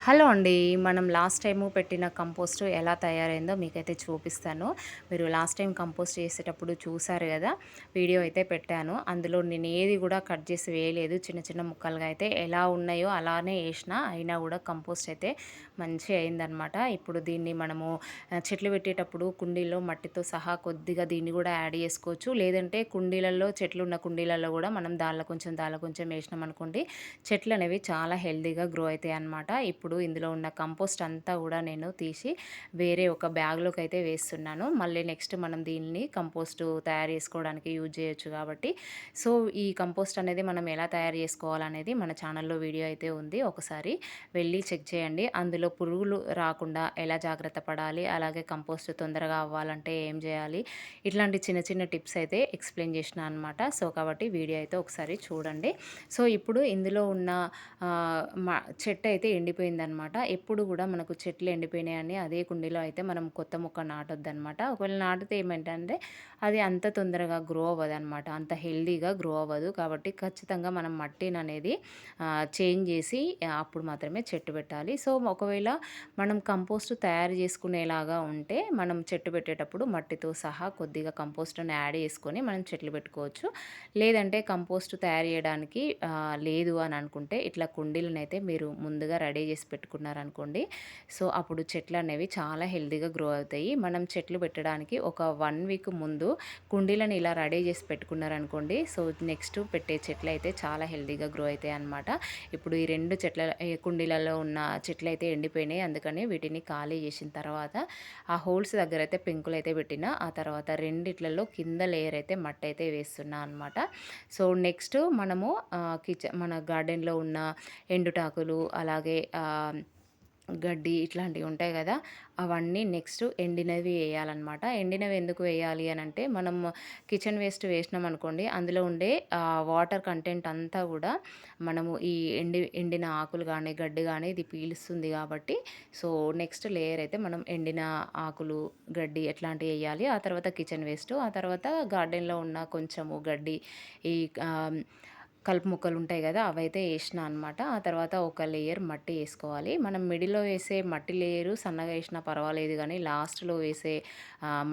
Hello అండి. మనం last time పెట్టిన కంపోస్టు ఎలా తయారైందో మీకైతే చూపిస్తాను. మీరు లాస్ట్ టైం కంపోస్ట్ చేసేటప్పుడు చూసారు గదా! వీడియో అయితే పెట్టాను. అందులో నేను ఏది గూడా కట్ చేసి వేయలేదు. చిన్న చిన్న ముక్కలుగా అయితే ఎలా ఉన్నాయో అలానే ఏసినా. అయినా గూడా కంపోస్ట్ అయితే మంచిగా అయిందనమాట. ఇప్పుడు దీన్ని మనము చెట్లు పెట్టేటప్పుడు కుండీల్లో మట్టితో సహా కొద్దిగా దీన్ని గూడా యాడ్ చేసుకోవచ్చు. లేదంటే కుండీలలో చెట్లున్న కుండీలలో గూడా మనం దానిలో కొంచెం ఏసినామనుకోండి చెట్లనేవి చాలా హెల్తీగా గ్రో అయితాయన్నమాట. ఇప్పుడు ఇందులో ఉన్న కంపోస్ట్ అంతా కూడా నేను తీసి వేరే ఒక బ్యాగ్‌లోకి అయితే వేస్తున్నాను. మళ్ళీ నెక్స్ట్ మనం దీన్ని కంపోస్టు తయారు చేసుకోవడానికి యూజ్ చేయొచ్చు కాబట్టి, సో ఈ కంపోస్ట్ అనేది మనం ఎలా తయారు చేసుకోవాలనేది మన ఛానల్‌లో వీడియో అయితే ఉంది. ఒకసారి వెళ్ళి చెక్ చేయండి. అందులో పురుగులు రాకుండా ఎలా జాగ్రత్త పడాలి, అలాగే కంపోస్ట్ తొందరగా అవ్వాలంటే ఏం చేయాలి, ఇట్లాంటి చిన్న చిన్న టిప్స్ అయితే ఎక్స్‌ప్లెయిన్ చేసినా అనమాట. సో కాబట్టి వీడియో అయితే ఒకసారి చూడండి. సో ఇప్పుడు ఇందులో ఉన్న చెట్టు అయితే ఎండిపోయిందనమాట. ఎప్పుడు కూడా మనకు చెట్లు ఎండిపోయినాయని అదే కుండీలో అయితే మనం కొత్త మొక్క నాటొద్దనమాట. ఒకవేళ నాటితే ఏమంటంటే అది అంత తొందరగా గ్రో అవ్వదనమాట. అంత హెల్తీగా గ్రో అవ్వదు. కాబట్టి ఖచ్చితంగా మనం మట్టిననేది చేంజ్ చేసి అప్పుడు మాత్రమే చెట్టు పెట్టాలి. సో ఒకవేళ మనం కంపోస్ట్ తయారు చేసుకునేలాగా ఉంటే మనం చెట్టు పెట్టేటప్పుడు మట్టితో సహా కొద్దిగా కంపోస్ట్‌ని యాడ్ చేసుకొని మనం చెట్లు పెట్టుకోవచ్చు. లేదంటే కంపోస్ట్ తయారు చేయడానికి లేదు అని అనుకుంటే ఇట్లా కుండీలనైతే మీరు ముందుగా రెడీ చేసి పెట్టుకున్నారనుకోండి. సో అప్పుడు చెట్లు అనేవి చాలా హెల్తీగా గ్రో అవుతాయి. మనం చెట్లు పెట్టడానికి ఒక 1 వీక్ ముందు కుండీలను ఇలా రెడీ చేసి పెట్టుకున్నారనుకోండి. సో నెక్స్ట్ పెట్టే చెట్లు అయితే చాలా హెల్తీగా గ్రో అవుతాయి అన్నమాట. ఇప్పుడు ఈ 2 కుండీలలో ఉన్న చెట్లయితే ఎండిపోయినాయి. అందుకని వీటిని ఖాళీ చేసిన తర్వాత ఆ హోల్స్ దగ్గర అయితే పెంకులైతే పెట్టిన. ఆ తర్వాత రెండిట్లలో కింద లేయర్ అయితే మట్టి అయితే వేస్తున్నా అనమాట. సో నెక్స్ట్ మనము మన గార్డెన్‌లో ఉన్న ఎండుటాకులు అలాగే గడ్డి ఇట్లాంటివి ఉంటాయి కదా! అవన్నీ నెక్స్ట్ ఎండినవి వేయాలన్నమాట. ఎండినవి ఎందుకు వేయాలి అనంటే మనం కిచెన్ వేస్ట్ వేసినామనుకోండి అందులో ఉండే వాటర్ కంటెంట్ అంతా కూడా మనము ఈ ఎండిన ఆకులు కానీ, గడ్డి కానీ ఇది పీలుస్తుంది కాబట్టి సో నెక్స్ట్ లేయర్ అయితే మనం ఎండిన ఆకులు, గడ్డి ఎట్లాంటివి వేయాలి. ఆ తర్వాత కిచెన్ వేస్ట్, ఆ తర్వాత గార్డెన్‌లో ఉన్న కొంచెము గడ్డి, ఈ కలుపు మొక్కలు ఉంటాయి కదా! అవైతే ఏసినా అనమాట. ఆ తర్వాత ఒక లేయర్ మట్టి ఏసుకోవాలి. మనం మిడిల్‌లో వేసే మట్టి లేయరు సన్నగా ఏసినా పర్వాలేదు గానీ, లాస్ట్‌లో వేసే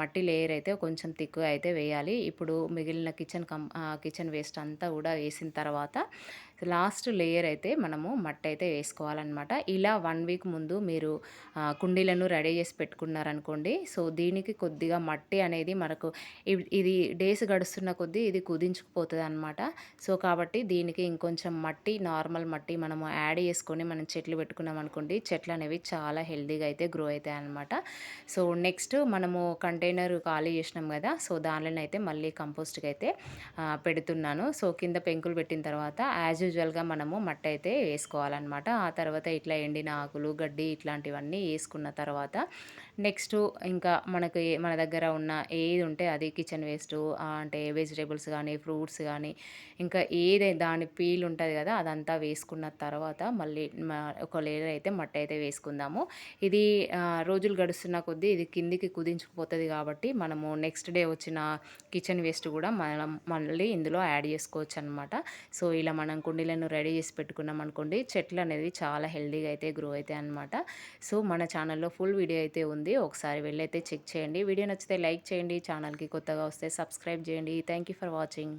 మట్టి లేయర్ అయితే కొంచెం థిక్‌గా అయితే వేయాలి. ఇప్పుడు మిగిలిన కిచెన్ వేస్ట్ అంతా కూడా వేసిన తర్వాత లాస్ట్ లేయర్ అయితే మనము మట్టి అయితే వేసుకోవాలన్నమాట. ఇలా 1 వీక్ ముందు మీరు కుండీలను రెడీ చేసి పెట్టుకున్నారనుకోండి. సో దీనికి కొద్దిగా మట్టి అనేది మనకు ఇది డేస్ గడుస్తున్న కొద్దీ ఇది కుదించుకుపోతదనమాట. సో కాబట్టి దీనికి ఇంకొంచెం మట్టి, నార్మల్ మట్టి మనము యాడ్ చేసుకొని మనం చెట్లు పెట్టుకున్నామనుకోండి, చెట్లనేవి చాలా హెల్తీగా అయితే గ్రో అయితాయన్నమాట. సో నెక్స్ట్ మనము కంటైనర్ ఖాళీ చేసినాం కదా! సో దానిలోనైతే మళ్ళీ కంపోస్ట్‌కి అయితే పెడుతున్నాను. సో కింద పెంకులు పెట్టిన తర్వాత యాజ్ యూజువల్‌గా మనము మట్టి అయితే వేసుకోవాలన్నమాట. ఆ తర్వాత ఇట్లా ఎండిన ఆకులు, గడ్డి ఇట్లాంటివన్నీ ఏసుకున్న తర్వాత నెక్స్ట్ ఇంకా మన దగ్గర ఉన్న ఏది ఉంటే అది కిచెన్ వేస్టు, అంటే వెజిటబుల్స్ కానీ, ఫ్రూట్స్ కానీ, ఇంకా దాని పీల్ ఉంటుంది కదా! అదంతా వేసుకున్న తర్వాత మళ్ళీ ఒక లేయర్ అయితే మట్టి అయితే వేసుకుందాము. ఇది రోజులు గడుస్తున్న కొద్దీ ఇది కిందికి కుదించుకుపోతది కాబట్టి మనము నెక్స్ట్ డే వచ్చిన కిచెన్ వేస్ట్ కూడా మనం మళ్ళీ ఇందులో యాడ్ చేసుకోవచ్చనమాట. సో ఇలా మనం కుండీలను రెడీ చేసి పెట్టుకున్నాం అనుకోండి, చెట్లు అనేది చాలా హెల్తీగా అయితే గ్రో అవుతాయి అన్నమాట. సో మన ఛానల్‌లో ఫుల్ వీడియో అయితే ఉంది. ఒకసారి వెళ్ళైతే చెక్ చేయండి. వీడియో నచ్చితే లైక్ చేయండి. ఛానల్‌కి కొత్తగా వస్తే సబ్స్క్రైబ్ చేయండి. Thank you for watching.